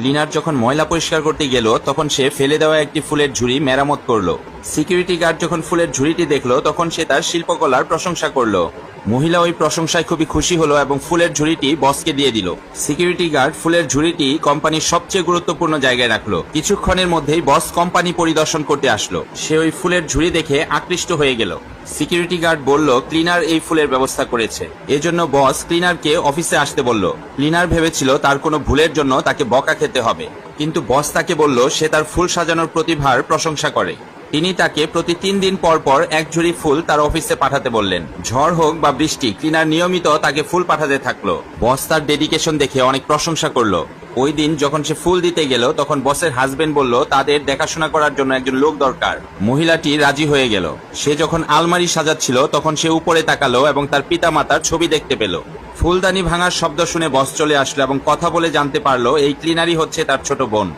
Cleaner যখন ময়লা পরিষ্কার করতে গেল তখন সে ফেলে দেওয়া একটি ফুলের ঝুড়ি মেরামত করলো। সিকিউরিটি গার্ড যখন ফুলের ঝুড়িটি দেখলো তখন সে তার শিল্পকলার প্রশংসা করলো। মহিলা ওই প্রশংসায় খুবই খুশি হলো এবং ফুলের ঝুড়িটি বসকে দিয়ে দিল। সিকিউরিটি গার্ড ফুলের ঝুড়িটি কোম্পানির সবচেয়ে গুরুত্বপূর্ণ জায়গায় রাখলো। কিছুক্ষণের মধ্যেই বস কোম্পানি পরিদর্শন করতে আসলো। সে ওই ফুলের ঝুড়ি দেখে আকৃষ্ট হয়ে গেল। সিকিউরিটি গার্ড বলল ক্লিনার এই ফুলের ব্যবস্থা করেছে, এজন্য বস ক্লিনারকে অফিসে আসতে বলল। ক্লিনার ভেবেছিল তার কোনো ভুলের জন্য তাকে বকা খেতে হবে, কিন্তু বস তাকে বলল সে তার ফুল সাজানোর প্রতিভার প্রশংসা করে। তিনি তাকে প্রতি 3 দিন পর পর এক ঝুড়ি ফুল তার অফিসে পাঠাতে বললেন। ঝড় হোক বা বৃষ্টি, ক্লিনার নিয়মিত তাকে ফুল পাঠাতে থাকলো। বস তার ডেডিকেশন দেখে অনেক প্রশংসা করলো। ওই দিন যখন সে ফুল দিতে গেল তখন বসের হাজবেন্ড বলল তাদের দেখাশোনা করার জন্য একজন লোক দরকার। মহিলাটি রাজি হয়ে গেল। সে যখন আলমারি সাজাচ্ছিল তখন সে উপরে তাকালো এবং তার পিতামাতার ছবি দেখতে পেল। ফুলদানি ভাঙার শব্দ শুনে বস চলে আসলো এবং কথা বলে জানতে পারলো এই ক্লিনারই হচ্ছে তার ছোট বোন।